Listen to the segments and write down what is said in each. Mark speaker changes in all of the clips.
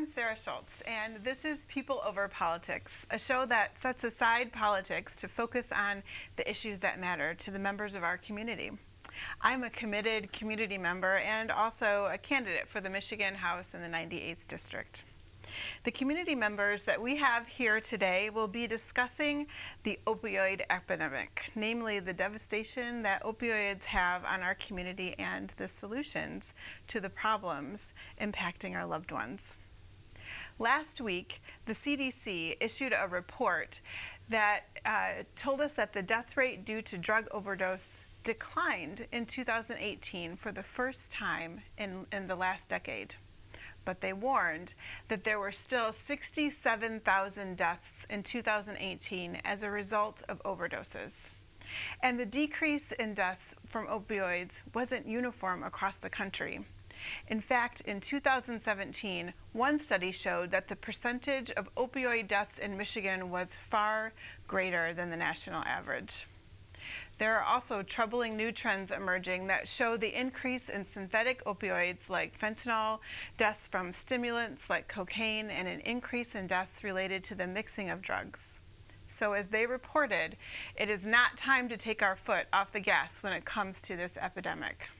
Speaker 1: I'm Sarah Schulz, and this is People Over Politics, a show that sets aside politics to focus on the issues that matter to the members of our community. I'm a committed community member and also a candidate for the Michigan House in the 98th District. The community members that we have here today will be discussing the opioid epidemic, namely the devastation that opioids have on our community and the solutions to the problems impacting our loved ones. Last week, the CDC issued a report that told us that the death rate due to drug overdose declined in 2018 for the first time in the last decade. But they warned that there were still 67,000 deaths in 2018 as a result of overdoses. And the decrease in deaths from opioids wasn't uniform across the country. In fact, in 2017, one study showed that the percentage of opioid deaths in Michigan was far greater than the national average. There are also troubling new trends emerging that show the increase in synthetic opioids like fentanyl, deaths from stimulants like cocaine, and an increase in deaths related to the mixing of drugs. So as they reported, it is not time to take our foot off the gas when it comes to this epidemic.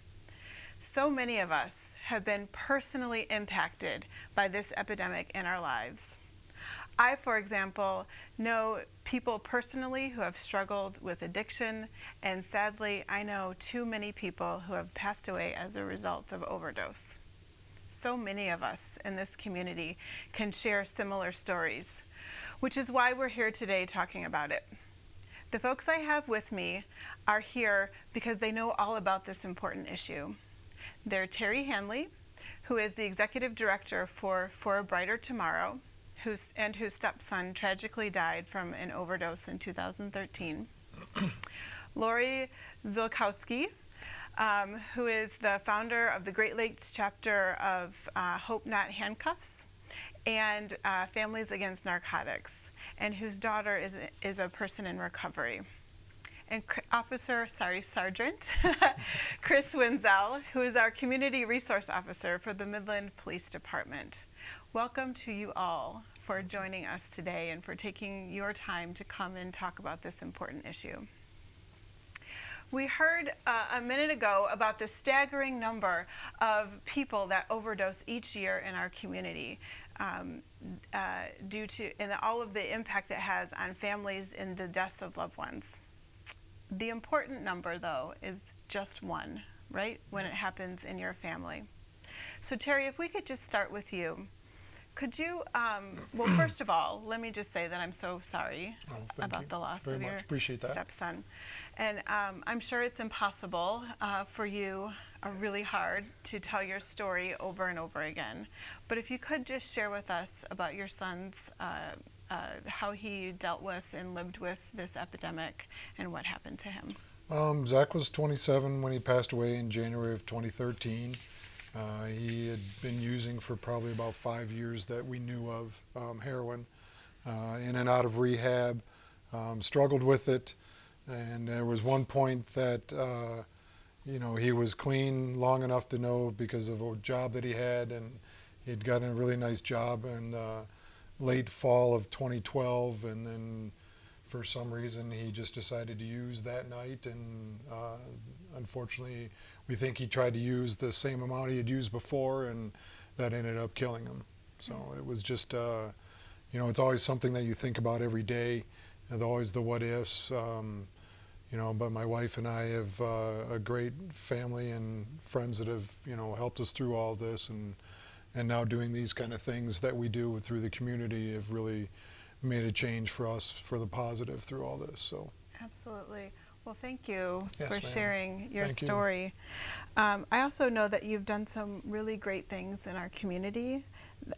Speaker 1: So many of us have been personally impacted by this epidemic in our lives. I, for example, know people personally who have struggled with addiction, and sadly, I know too many people who have passed away as a result of overdose. So many of us in this community can share similar stories, which is why we're here today talking about it. The folks I have with me are here because they know all about this important issue. They're Terry Hanley, who is the Executive Director for a Brighter Tomorrow, whose stepson tragically died from an overdose in 2013. Lori Zolkowski, who is the founder of the Great Lakes chapter of Hope Not Handcuffs and Families Against Narcotics, and whose daughter is a person in recovery. And Sergeant Chris Wenzel, who is our Community Resource Officer for the Midland Police Department. Welcome to you all for joining us today and for taking your time to come and talk about this important issue. We heard a minute ago about the staggering number of people that overdose each year in our community due to all of the impact that has on families in the deaths of loved ones. The important number, though, is just one, right, when it happens in your family. So, Terry, if we could just start with you. Could you, well, first of all, let me just say that I'm so sorry about the loss of your stepson. And I'm sure it's impossible for you, really hard, to tell your story over and over again. But if you could just share with us about your son's, how he dealt with and lived with this epidemic and what happened to him.
Speaker 2: Zach was 27 when he passed away in January of 2013. He had been using for probably about 5 years that we knew of heroin, in and out of rehab, struggled with it, and there was one point that he was clean long enough to know because of a job that he had, and he'd gotten a really nice job in late fall of 2012, and then for some reason he just decided to use that night, and unfortunately we think he tried to use the same amount he had used before, and that ended up killing him. So it was just, it's always something that you think about every day, and always the what ifs. But my wife and I have a great family and friends that have, helped us through all this, and now doing these kind of things that we do through the community have really made a change for us for the positive through all this. So absolutely.
Speaker 1: Well, thank you for sharing your story. I also know that you've done some really great things in our community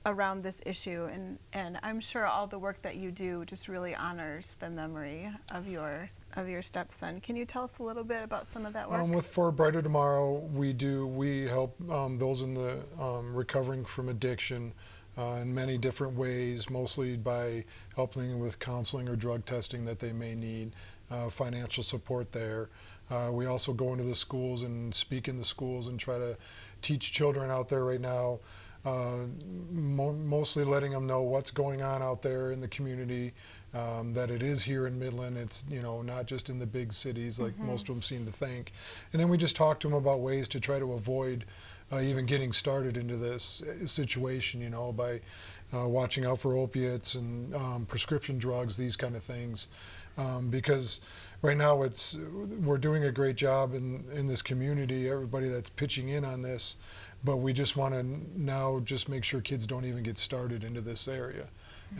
Speaker 1: around this issue, and I'm sure all the work that you do just really honors the memory of your stepson. Can you tell us a little bit about some of that work?
Speaker 2: For a Brighter Tomorrow, we help those in the recovering from addiction in many different ways, mostly by helping with counseling or drug testing that they may need, financial support there. We also go into the schools and speak in the schools and try to teach children out there right now mostly letting them know what's going on out there in the community, that it is here in Midland. It's, you know, not just in the big cities like most of them seem to think. And then we just talk to them about ways to try to avoid even getting started into this situation, you know, by watching out for opiates and prescription drugs, these kind of things. Because right now we're doing a great job in this community, everybody that's pitching in on this, but we just want to now just make sure kids don't even get started into this area.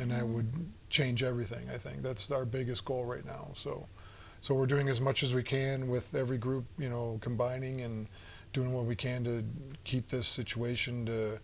Speaker 2: And that would change everything, I think. That's our biggest goal right now. So we're doing as much as we can with every group, you know, combining and doing what we can to keep this situation, to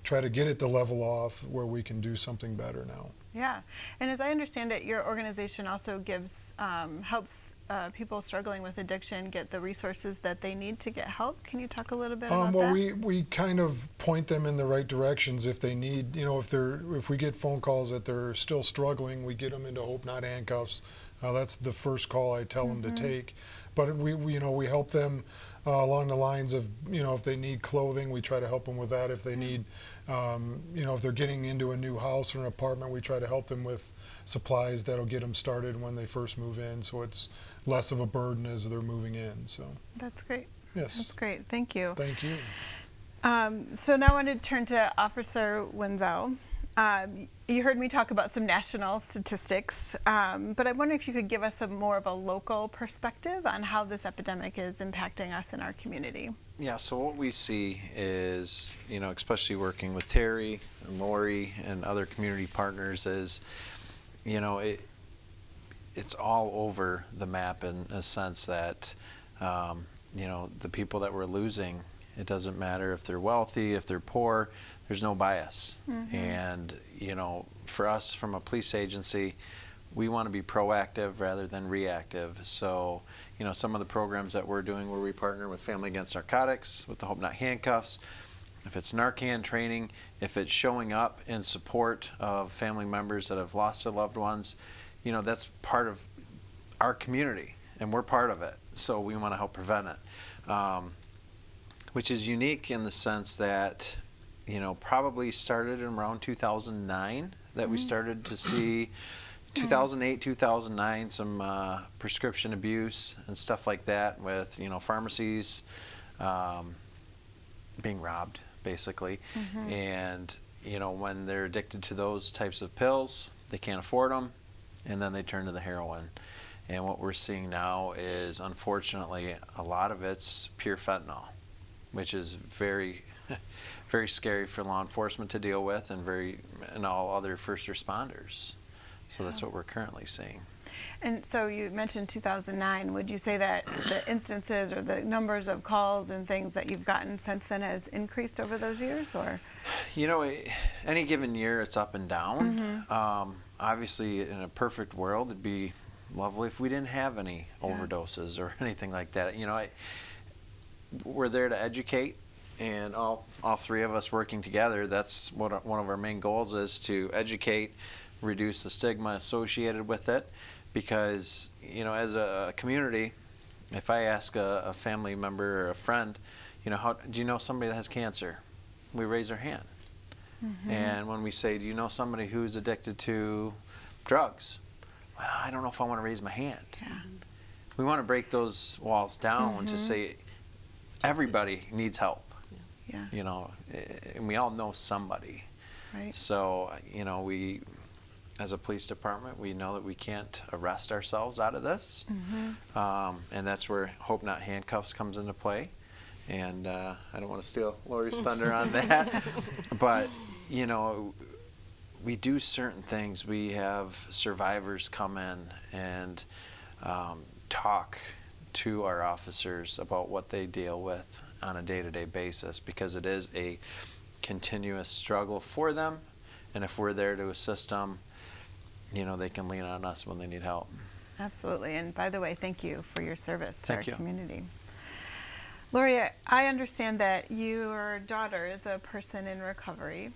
Speaker 2: try to get it to level off where we can do something better now.
Speaker 1: Yeah, and as I understand it, your organization also gives, helps people struggling with addiction get the resources that they need to get help. Can you talk a little bit about
Speaker 2: well,
Speaker 1: that?
Speaker 2: we kind of point them in the right directions if they need, you know, if we get phone calls that they're still struggling, we get them into Hope Not Handcuffs. That's the first call I tell them to take. But we you know, we help them along the lines of, you know, if they need clothing, we try to help them with that. If they need, you know, if they're getting into a new house or an apartment, we try to help them with supplies that'll get them started when they first move in, so it's less of a burden as they're moving in. So
Speaker 1: That's great.
Speaker 2: yes,
Speaker 1: That's great. Thank you.
Speaker 2: thank you.
Speaker 1: So now I want to turn to Officer Wenzel. You heard me talk about some national statistics, but I wonder if you could give us more of a local perspective on how this epidemic is impacting us in our community.
Speaker 3: Yeah, so what we see is, you know, especially working with Terry and Lori and other community partners, is, you know, it's all over the map in a sense that, you know, the people that we're losing, it doesn't matter if they're wealthy, if they're poor, there's no bias. And, you know, for us from a police agency, we want to be proactive rather than reactive. So, you know, some of the programs that we're doing where we partner with Family Against Narcotics, with the Hope Not Handcuffs, if it's Narcan training, if it's showing up in support of family members that have lost their loved ones, you know, that's part of our community and we're part of it. So we want to help prevent it. Which is unique in the sense that, you know, probably started in around 2009 that we started to see 2008, 2009, some prescription abuse and stuff like that with, you know, pharmacies being robbed, basically. And, you know, when they're addicted to those types of pills, they can't afford them, and then they turn to the heroin. And what we're seeing now is, unfortunately, a lot of it's pure fentanyl, which is very, very scary for law enforcement to deal with, and all other first responders. So that's what we're currently seeing.
Speaker 1: And so you mentioned 2009. Would you say that the instances or the numbers of calls and things that you've gotten since then has increased over those years, or?
Speaker 3: You know, any given year it's up and down. Obviously, in a perfect world, it'd be lovely if we didn't have any overdoses or anything like that. You know, we're there to educate, and all three of us working together, that's what one of our main goals is, to educate, reduce the stigma associated with it. Because, you know, as a community, if I ask a family member or a friend, you know, do you know somebody that has cancer? We raise our hand. And when we say, do you know somebody who's addicted to drugs? Well, I don't know if I want to raise my hand. We want to break those walls down to say everybody needs help. You know, and we all know somebody. So, you know, we, as a police department, we know that we can't arrest ourselves out of this. And that's where Hope Not Handcuffs comes into play. And I don't want to steal Lori's thunder on that. But, you know, we do certain things. We have survivors come in and talk to our officers about what they deal with on a day-to-day basis, because it is a continuous struggle for them. And if we're there to assist them, you know, they can lean on us when they need help.
Speaker 1: Absolutely. And by the way, thank you for your service to our
Speaker 3: Thank you.
Speaker 1: community. Lori, I understand that your daughter is a person in recovery,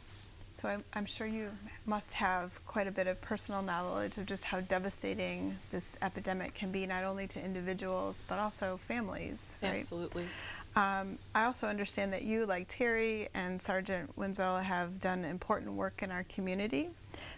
Speaker 1: so I'm sure you must have quite a bit of personal knowledge of just how devastating this epidemic can be, not only to individuals, but also families, right?
Speaker 4: Absolutely.
Speaker 1: I also understand that you, like Terry and Sergeant Wenzel, have done important work in our community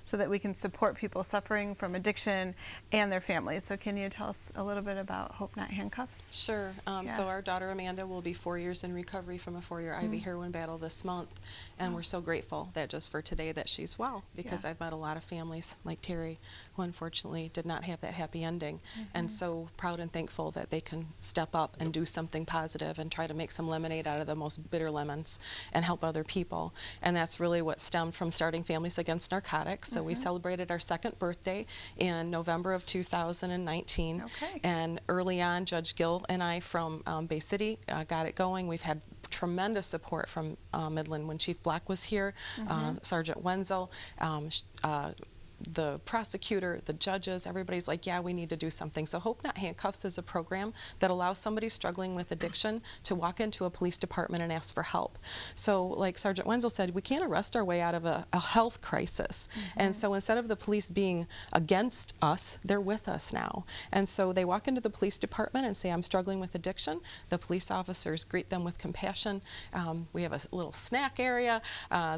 Speaker 1: so that we can support people suffering from addiction and their families. So can you tell us a little bit about Hope Not Handcuffs?
Speaker 4: Sure.
Speaker 1: Yeah.
Speaker 4: So our daughter Amanda will be 4 years in recovery from a 4-year IV heroin battle this month, and we're so grateful that just for today that she's well, because
Speaker 1: Yeah.
Speaker 4: I've met a lot of families like Terry who unfortunately did not have that happy ending, and so proud and thankful that they can step up and do something positive and try to make some lemonade out of the most bitter lemons and help other people. And that's really what stemmed from starting Families Against Narcotics. So we celebrated our 2nd birthday in November of 2019.
Speaker 1: Okay.
Speaker 4: And early on, Judge Gill and I from Bay City got it going. We've had tremendous support from Midland when Chief Black was here, Sergeant Wenzel, the prosecutor, the judges, everybody's like, yeah, we need to do something. So Hope Not Handcuffs is a program that allows somebody struggling with addiction to walk into a police department and ask for help. So like Sergeant Wenzel said, we can't arrest our way out of a health crisis. And so instead of the police being against us, they're with us now. And so they walk into the police department and say, I'm struggling with addiction. The police officers greet them with compassion. We have a little snack area.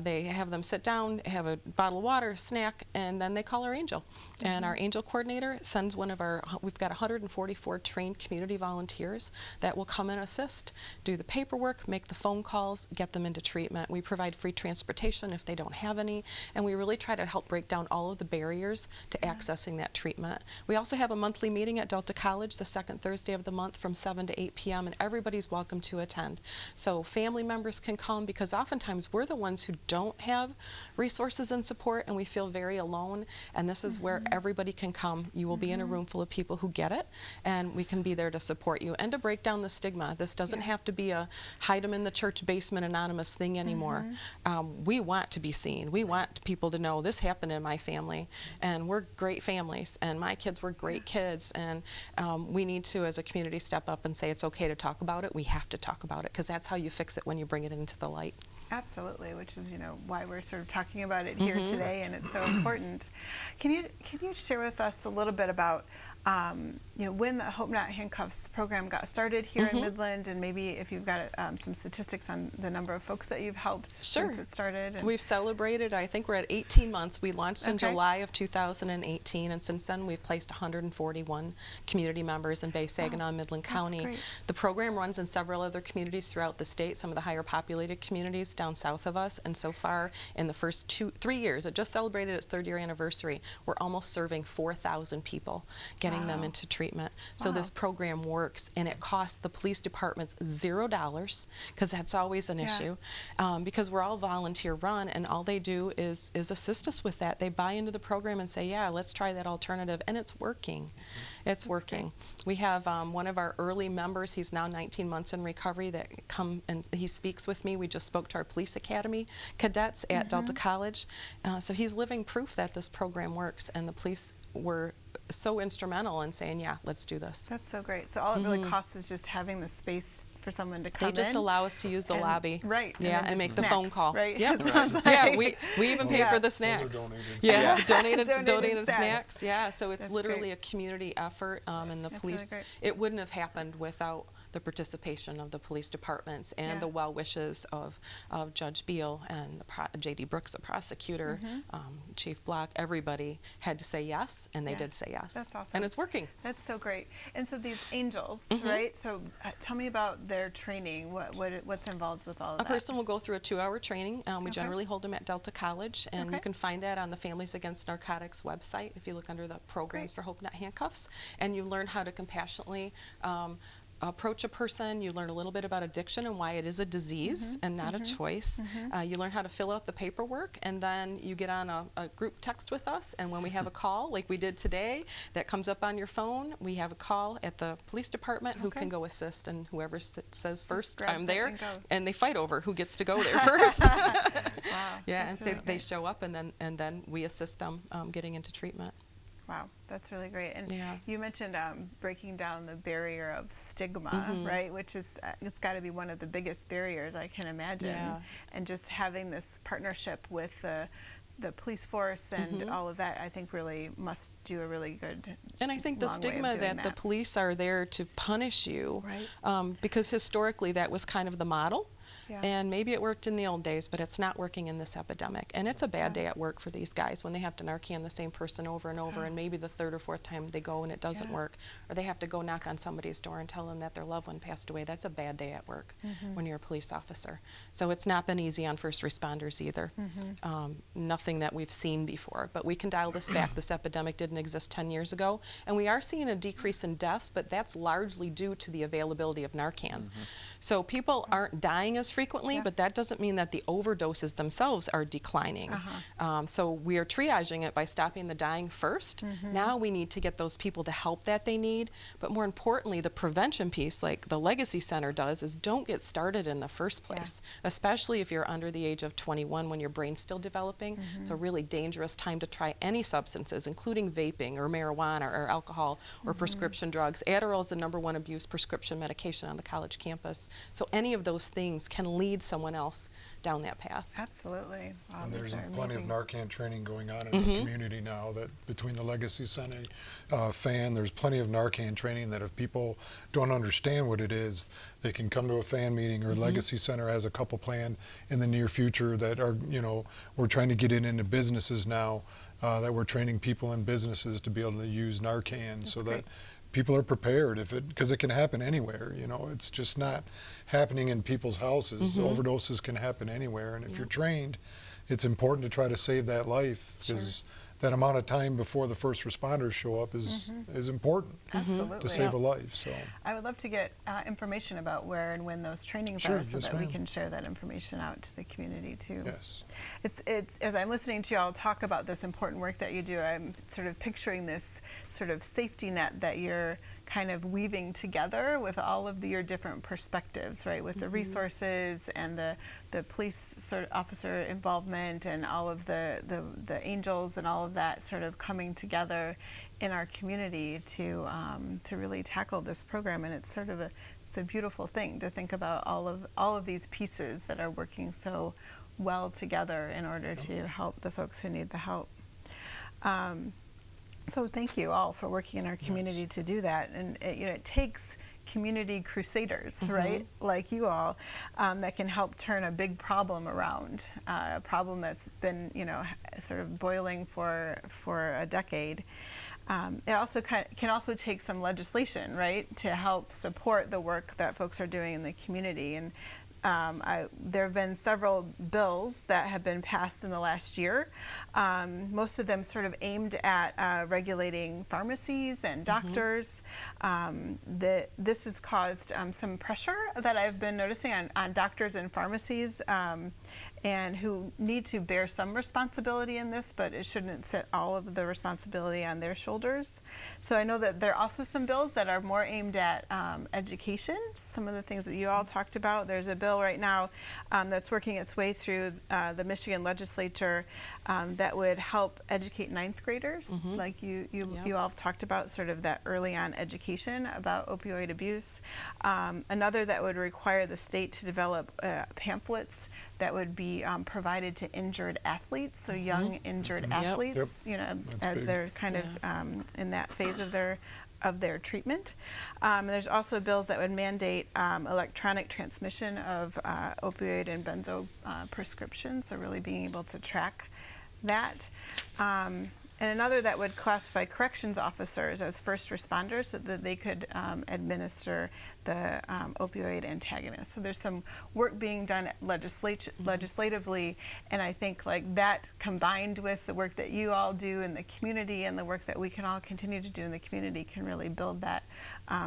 Speaker 4: They have them sit down, have a bottle of water, snack, and then they call our angel. And our angel coordinator sends one of we've got 144 trained community volunteers that will come and assist, do the paperwork, make the phone calls, get them into treatment. We provide free transportation if they don't have any, and we really try to help break down all of the barriers to accessing that treatment. We also have a monthly meeting at Delta College the 2nd Thursday of the month from 7 to 8 p.m. and everybody's welcome to attend. So family members can come, because oftentimes we're the ones who don't have resources and support, and we feel very alone. And this is where everybody can come. You will be in a room full of people who get it, and we can be there to support you and to break down the stigma. This doesn't have to be a hide them in the church basement anonymous thing anymore. We want to be seen. We want people to know this happened in my family, and we're great families, and my kids were great kids, and we need to, as a community, step up and say it's okay to talk about it. We have to talk about it, because that's how you fix it, when you bring it into the light.
Speaker 1: Absolutely, which is, why we're sort of talking about it here today, and it's so important. Can you share with us a little bit about when the Hope Not Handcuffs program got started here in Midland, and maybe if you've got some statistics on the number of folks that you've helped since it started?
Speaker 4: We've celebrated, I think we're at 18 months. We launched in July of 2018, and since then we've placed 141 community members in Bay Saginaw, Midland County. The program runs in several other communities throughout the state, some of the higher populated communities down south of us, and so far in the first 3 years, it just celebrated its 3rd year anniversary, we're almost serving 4,000 people, getting them into treatment. So this program works, and it costs the police departments $0, because that's always an issue, because we're all volunteer run, and all they do is assist us with that. They buy into the program and say, yeah, let's try that alternative, and it's working. It's working. We have one of our early members, he's now 19 months in recovery, that come and he speaks with me. We just spoke to our police academy cadets at Delta College. So he's living proof that this program works, and the police were so instrumental in saying, yeah, let's do this.
Speaker 1: That's so great. So all it really costs is just having the space for someone to come in.
Speaker 4: They just allow us to use the lobby.
Speaker 1: Right.
Speaker 4: Yeah, and make the phone call.
Speaker 1: Right.
Speaker 4: Yep. Yeah, we even pay for the snacks.
Speaker 2: Those are donated.
Speaker 4: Yeah,
Speaker 1: Donated
Speaker 4: donated
Speaker 1: snacks.
Speaker 4: snacks. Yeah, so it's
Speaker 1: That's
Speaker 4: literally
Speaker 1: great.
Speaker 4: a community effort, and the
Speaker 1: That's
Speaker 4: police,
Speaker 1: really great.
Speaker 4: it wouldn't have happened without the participation of the police departments and the well wishes of Judge Beal and J.D. Brooks, the prosecutor, Chief Block. Everybody had to say yes, and they did say yes.
Speaker 1: That's awesome.
Speaker 4: And it's working.
Speaker 1: That's so great. And so these angels, right? So tell me about their training. What's involved with all of that?
Speaker 4: A person will go through a 2-hour training. We generally hold them at Delta College, and you can find that on the Families Against Narcotics website if you look under the programs for Hope Not Handcuffs, and you learn how to compassionately approach a person. You learn a little bit about addiction and why it is a disease and not a choice. You learn how to fill out the paperwork, and then you get on a group text with us, and when we have a call like we did today that comes up on your phone, we have a call at the police department who can go assist, and whoever says first, I'm there, and they fight over who gets to go there first. Yeah, and so they show up, and then we assist them getting into treatment.
Speaker 1: Wow, that's really great. And you mentioned breaking down the barrier of stigma, right? Which is, it's got to be one of the biggest barriers I can imagine. And just having this partnership with the the police force and all of that, I think really must do a really good.
Speaker 4: And I think the
Speaker 1: long way of
Speaker 4: stigma
Speaker 1: doing
Speaker 4: that the police are there to punish you,
Speaker 1: Right.
Speaker 4: Because historically that was kind of the model.
Speaker 1: Yeah.
Speaker 4: And maybe it worked in the old days, but it's not working in this epidemic. And it's a bad day at work for these guys when they have to Narcan the same person over and over, and maybe the third or fourth time they go and it doesn't work, or they have to go knock on somebody's door and tell them that their loved one passed away. That's a bad day at work when you're a police officer. So it's not been easy on first responders either. Nothing that we've seen before, but we can dial this back. This epidemic didn't exist 10 years ago, and we are seeing a decrease in deaths, but that's largely due to the availability of Narcan. So people aren't dying as frequently, but that doesn't mean that the overdoses themselves are declining. So we are triaging it by stopping the dying first. Now we need to get those people the help that they need, but more importantly, the prevention piece, like the Legacy Center does, is don't get started in the first place, especially if you're under the age of 21 when your brain's still developing. It's a really dangerous time to try any substances, including vaping or marijuana or alcohol or prescription drugs. Adderall is the #1 abused prescription medication on the college campus. So any of those things can lead someone else down that path.
Speaker 1: Absolutely. Wow,
Speaker 2: And
Speaker 1: these
Speaker 2: there's
Speaker 1: are
Speaker 2: plenty of
Speaker 1: amazing.
Speaker 2: Narcan training going on in the community now, that between the Legacy Center, fan, there's plenty of Narcan training that if people don't understand what it is, they can come to a fan meeting, or Legacy Center has a couple planned in the near future that are, we're trying to get it into businesses now, that we're training people in businesses to be able to use Narcan so that people are prepared because it can happen anywhere. It's just not happening in people's houses. Overdoses can happen anywhere, and if you're trained, it's important to try to save that life, because that amount of time before the first responders show up is important
Speaker 1: Absolutely.
Speaker 2: to save a life. So
Speaker 1: I would love to get information about where and when those trainings
Speaker 2: Sure,
Speaker 1: are, so
Speaker 2: yes,
Speaker 1: that we
Speaker 2: ma'am.
Speaker 1: can share that information out to the community too.
Speaker 2: yes.
Speaker 1: It's as I'm listening to you all talk about this important work that you do, I'm sort of picturing this sort of safety net that you're kind of weaving together with all of your different perspectives, right? With the resources and the police sort of officer involvement and all of the angels and all of that sort of coming together in our community to really tackle this program. And it's sort of it's a beautiful thing to think about all of these pieces that are working so well together in order to help the folks who need the help. So thank you all for working in our community to do that. And it takes community crusaders, right, like you all, that can help turn a big problem around, a problem that's been sort of boiling for a decade. It also can also take some legislation, right, to help support the work that folks are doing in the community. And there have been several bills that have been passed in the last year, most of them sort of aimed at regulating pharmacies and doctors. This has caused some pressure that I've been noticing on doctors and pharmacies, and who need to bear some responsibility in this, but it shouldn't sit all of the responsibility on their shoulders. So I know that there are also some bills that are more aimed at education, some of the things that you all talked about. There's a bill right now that's working its way through the Michigan legislature that would help educate ninth graders, like you all have talked about, sort of that early on education about opioid abuse. Another that would require the state to develop pamphlets that would be provided to injured athletes, so young injured athletes,
Speaker 2: That's
Speaker 1: as
Speaker 2: big.
Speaker 1: they're kind of in that phase of their treatment. There's also bills that would mandate electronic transmission of opioid and benzo prescriptions, so really being able to track that. And another that would classify corrections officers as first responders so that they could administer the opioid antagonists. So there's some work being done legislatively, and I think like that combined with the work that you all do in the community and the work that we can all continue to do in the community can really build that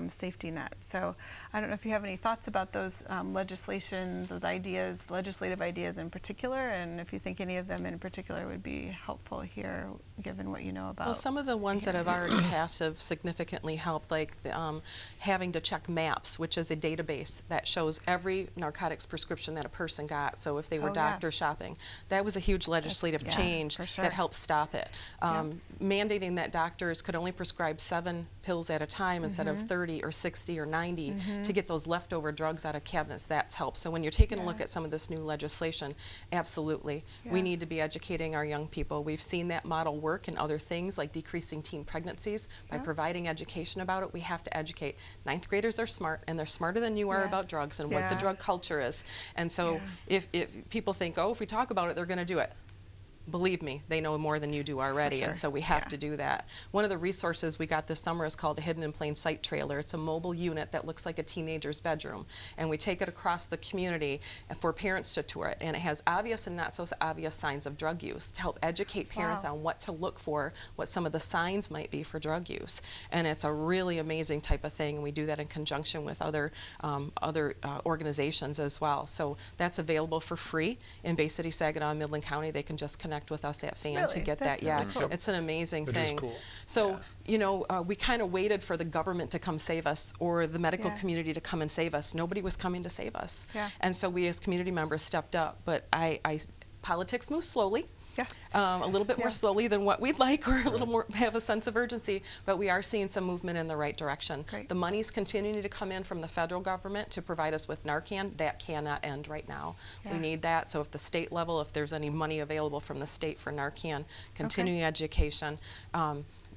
Speaker 1: safety net. So I don't know if you have any thoughts about those legislations, those ideas, legislative ideas in particular, and if you think any of them in particular would be helpful here, given what you know about.
Speaker 4: Well, some of the ones that have already passed have significantly helped, like having to check maps handcuffs, which is a database that shows every narcotics prescription that a person got. So if they were
Speaker 1: Oh, yeah.
Speaker 4: doctor shopping, that was a huge legislative
Speaker 1: yeah,
Speaker 4: change
Speaker 1: for sure.
Speaker 4: that helped stop it. Mandating that doctors could only prescribe 7 pills at a time instead of 30 or 60 or 90 to get those leftover drugs out of cabinets, that's helped. So when you're taking a look at some of this new legislation, absolutely, we need to be educating our young people. We've seen that model work in other things like decreasing teen pregnancies by providing education about it. We have to educate. 9th graders are smart, and they're smarter than you are about drugs and what the drug culture is. And so if people think, oh, if we talk about it, they're going to do it. Believe me, they know more than you do already, and so we have to do that. One of the resources we got this summer is called a Hidden in Plain Sight trailer. It's a mobile unit that looks like a teenager's bedroom, and we take it across the community for parents to tour it, and it has obvious and not so obvious signs of drug use to help educate parents on what to look for, what some of the signs might be for drug use. And it's a really amazing type of thing, and we do that in conjunction with other organizations as well. So that's available for free in Bay City, Saginaw, and Midland County. They can just connect with us at FAN to get
Speaker 1: That's
Speaker 4: that.
Speaker 1: really cool.
Speaker 4: It's an amazing
Speaker 2: It
Speaker 4: thing.
Speaker 2: is cool.
Speaker 4: So, you know, we kind of waited for the government to come save us or the medical community to come and save us. Nobody was coming to save us. And so we as community members stepped up. But politics moves slowly. A little bit more slowly than what we'd like, or a little more have a sense of urgency, but we are seeing some movement in the right direction. The money's continuing to come in from the federal government to provide us with Narcan. That cannot end right now. We need that. So if the state level, if there's any money available from the state for Narcan, continuing education,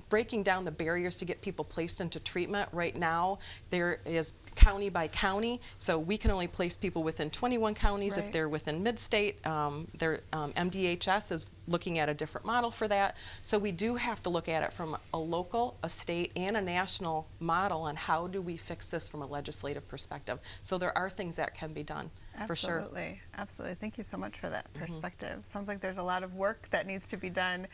Speaker 4: breaking down the barriers to get people placed into treatment. Right now, there is county by county, so we can only place people within 21 counties if they're within mid-state. MDHS is looking at a different model for that. So we do have to look at it from a local, a state, and a national model on how do we fix this from a legislative perspective. So there are things that can be done. For sure.
Speaker 1: Absolutely, absolutely. Thank you so much for that perspective. Sounds like there's a lot of work that needs to be done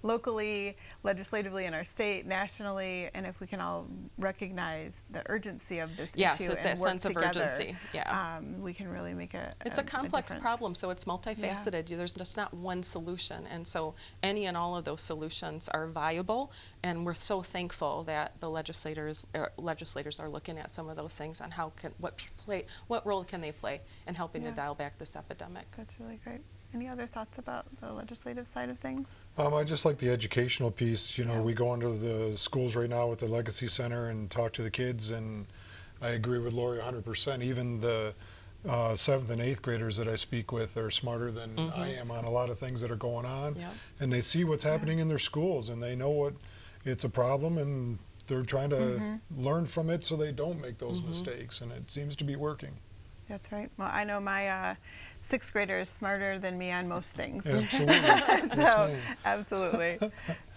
Speaker 1: locally, legislatively in our state, nationally, and if we can all recognize the urgency of this issue
Speaker 4: it's
Speaker 1: and
Speaker 4: that
Speaker 1: work
Speaker 4: sense
Speaker 1: together,
Speaker 4: of urgency.
Speaker 1: we can really make
Speaker 4: It's a complex
Speaker 1: difference.
Speaker 4: problem, so it's multifaceted. There's just not one solution, and so any and all of those solutions are viable, and we're so thankful that the legislators are looking at some of those things on what role can they play in helping to dial back this epidemic.
Speaker 1: That's really great. Any other thoughts about the legislative side of things?
Speaker 2: I just like the educational piece. You know, we go into the schools right now with the Legacy Center and talk to the kids, and I agree with Lori 100%. Even the 7th and 8th graders that I speak with are smarter than I am on a lot of things that are going on, and they see what's happening in their schools, and they know what it's a problem, and they're trying to learn from it so they don't make those mistakes, and it seems to be working.
Speaker 1: That's right. Well, I know my 6th grader is smarter than me on most things.
Speaker 2: Absolutely.
Speaker 1: So, absolutely.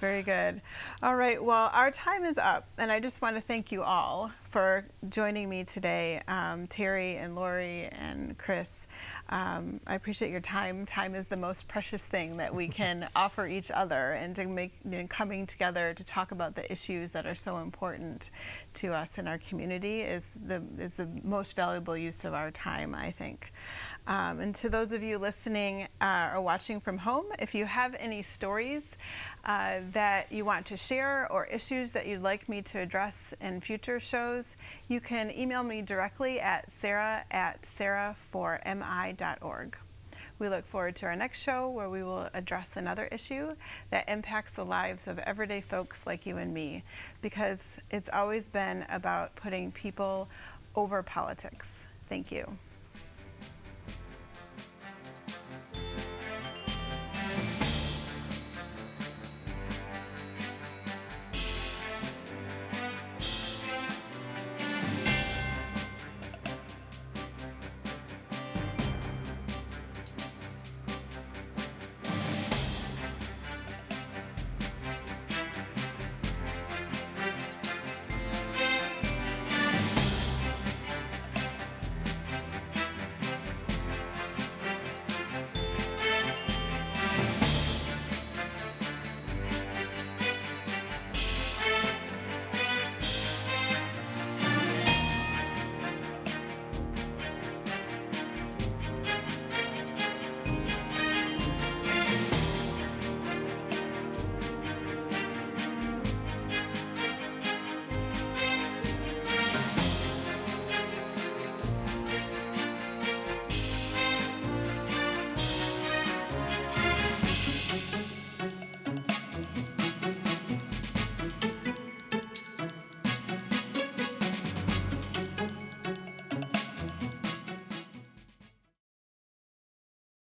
Speaker 1: Very good. All right. Well, our time is up, and I just want to thank you all for joining me today, Terry and Lori and Chris. I appreciate your time. Time is the most precious thing that we can offer each other, and coming together to talk about the issues that are so important to us in our community is the most valuable use of our time, I think. And to those of you listening or watching from home, if you have any stories that you want to share or issues that you'd like me to address in future shows, you can email me directly at sarah@sarah4mi.org. We look forward to our next show, where we will address another issue that impacts the lives of everyday folks like you and me, because it's always been about putting people over politics. Thank you.